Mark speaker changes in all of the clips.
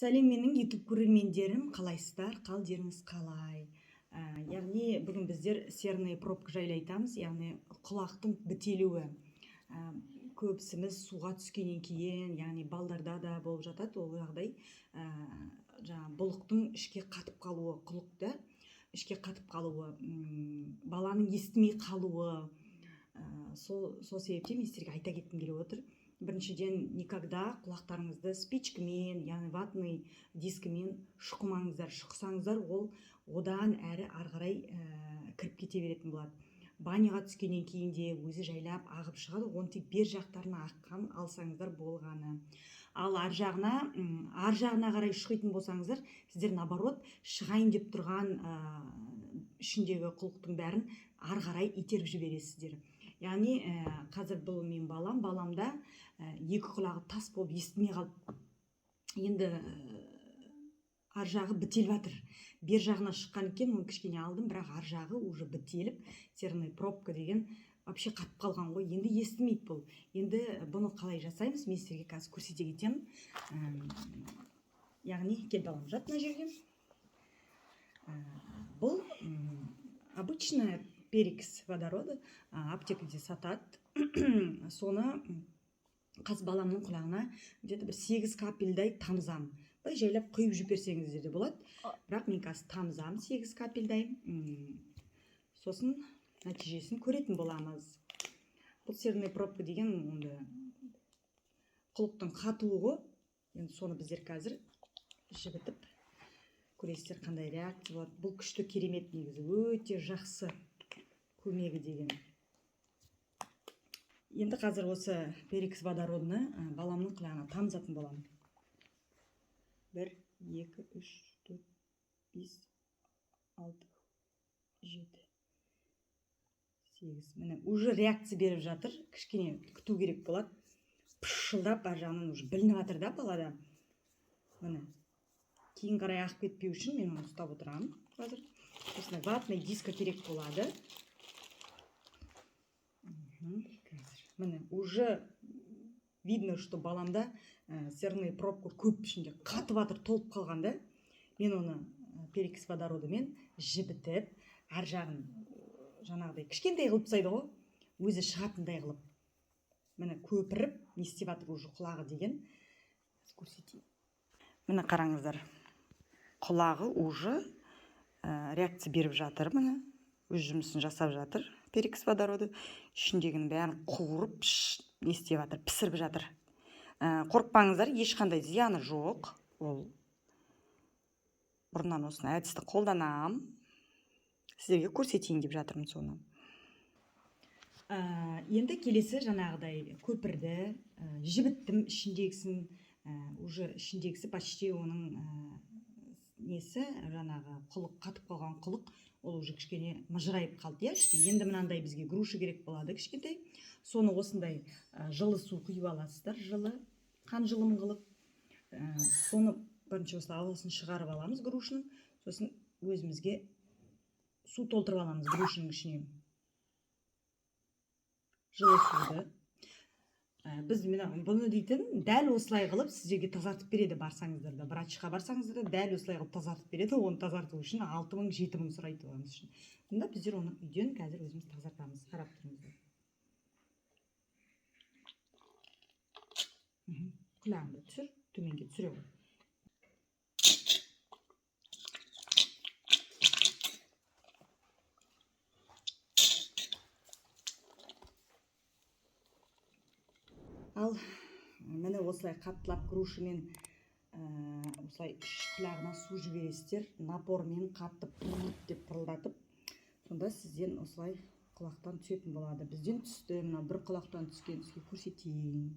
Speaker 1: Сәлем менің YouTube көрермендерім, қалайсыздар? Қалдеріңіз қалай? Яғни бүгін біздер серный пробка жайлы айтамыз, яғни құлақтың бітелуі. Көбісіміз суға түскеннен кейін, яғни балдарда да болып жатады ол жағдай. Бұлықтың ішке қатып қалуы, құлықта ішке қатып қалуы, баланың естімей қалуы. Сол себептен мен сіздерге айта кеткім келіп отыр. Біріншіден, никогда құлақтарыңызды спичкамен, яғни ватный дискімен шұқымаңыздар. Шұқысаңыздар, ол одан әрі қарай кіріп кете беретін болады. Баняға түскеннен кейін де өзі жайлап ағып шығады, оны тек бер жақтарына аққан алсаңыздар болғаны. Ал ар жағына қарай шұқитын болсаңыздар, сіздер наоборот шығайын деп тұрған ішіндегі құлықтың бәрін ар қарай итеріп жібересіздер. Яғни қазір бұл мен баламда екі құлағы тас болып естімей қалып, енді ар жағы бітеліп жатыр. Бер жағына шыққан екен, оны кішкене алдым, бірақ ар жағы уже бітеліп, серный пробка деген вообще қатып қалған ғой. Енді естімейді бұл. Енді бұны қалай жасаймыз, мен сіздерге қазір көрсете кетемін. Яғни кел балам, жат мына жерге. Бұл обычная перекись водорода, аптекада сатады. Соны қаз баламның құлағына где-то бір 8 капельдай тамызам. Бай жайлап құйып жіберсеңіздер де болады. Бірақ мен қазір тамызам 8 капельдай. Сосын нәтижесін көретін боламыз. Бұл серный пробка деген құлықтың қатуы ғой. Енді соны біздер қазір жібітіп көресіздер қандай реакция болады. Бұл күшті керемет, негізі өте жақсы көмегі деген. Енді қазір осы перекись водородны баламның құлағына тамызатын боламын. 1, 2, 3, 4, 5, 6, 7, 8. Міне, уже реакция беріп жатыр. Кішкене күту керек болады. Пышылдап бар жағынан уже білініп жатыр да балада. Міне, кейін қарай ағып кетпеу үшін мен оны ұстап отырамын. Қазір осындай ватный диска керек болады. Міне, уже видно, что баламда серный пробка көп ішінде қатып жатыр, толып қалған да. Мен оны перекись водородымен жібітіп, ар жағын жаңағыдай кішкентай қылып тастайды ғой, өзі шығатындай қылып. Міне көпіріп, не істеп жатыр уже құлағы деген. Көрсетейін. Міне қараңыздар. Құлағы уже реакция беріп жатыр, міне. Өз жұмысын жасап жатыр. Перекись водороды ішіндегінің бәрін қуырып, не істеп жатыр, пісіріп жатыр. Қорықпаңыздар, ешқандай зияны жоқ. Ол бұрыннан осыны әдісті қолданам. Сіздерге көрсетейін деп жатырмын соны. Енді келесі жаңағыдай көпірді жібіттім, ішіндегісін, уже ішіндегісі почти оның несі, жаңағы құлық, қатып қалған құлық, ол уже кішкене мыжырайып қалды. Енді мынандай бізге груша керек болады кішкентай. Соны осындай жылы су құйып аласыздар, жылы, қан жылым қылып. Соны бірінші осылай ауасын шығарып аламыз грушының. Сосын өзімізге су толтырып аламыз грушының ішіне. Жылы суды. Біз бұны дейтін дәл осылай қылып сіздерге тазартып береді барсаңыздар да. Врачқа барсаңыздар да дәл осылай қылып тазартып береді. Оны тазарту үшін 6000-7000 сұрайды оғаныз үшін. Бұнда біздер оны үйден қазір өзіміз тазартамыз. Қарап тұрыңыздар. Құлағыңды түсір, төменге түсіре ғой. Ал міне осылай қаттылап грушымен осылай құлағына су жібересіздер, напормен қатты деп пырылдатып, сонда сізден осылай құлақтан түсетін болады. Бізден түсті, мына бір құлақтан түскен, сізге көрсетейін.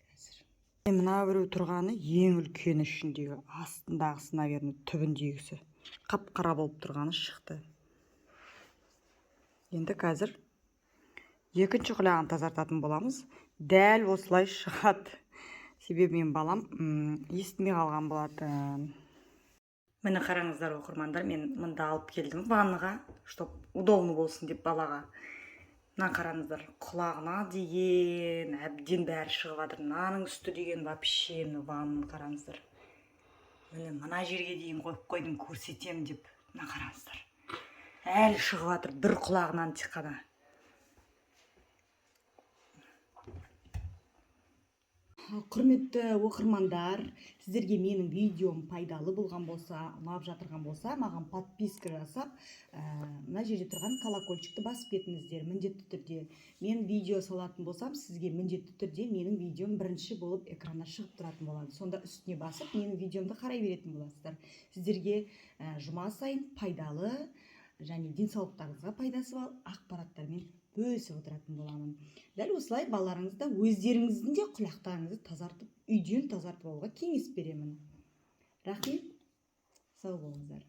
Speaker 1: Қазір. Мына біреу тұрғаны ең үлкен ішіндегі, астындағысы, наверное, түбіндегісі. Қап-қара болып тұрғаны шықты. Енді қазір екінші құлағын тазартатын боламыз. Дәл осылай шығады. Себебі мен балам естімей қалған болады. Міне қараңыздар оқырмандар, мен мында алып келдім ваннаға, чтоб удобно болсын деп балаға. Мына қараңыздар, құлағына деген әбден бәрі шығып жатыр. Мынаның үсті деген вообще ванна қараңыздар. міне мына жерге дейін қойып қойдым, көрсетем деп. Мына қараңыздар, әлі шығып жатыр, бір құлағынан тек қана. Құрметті оқырмандар, сіздерге менің видеом пайдалы болған болса, ұнап жатырған болса, маған подписка жасап, мына жерде тұрған колокольчикті басып кетіңіздер. Міндетті түрде мен видео салатын болсам, сізге міндетті түрде менің видеом бірінші болып экранға шығып тұратын болады. Сонда үстіне басып, менің видеомды қарай беретін боласыздар. Сіздерге жұма сайын пайдалы және денсаулықтарыңызға пайдасы бар ақпараттармен бөлісіп отыратын боламын. Дәл осылай балаларыңызды өздеріңіздің де құлақтарыңызды тазартып, үйден тазартып алуға кеңес беремін. Рахмет, сау болыңыздар.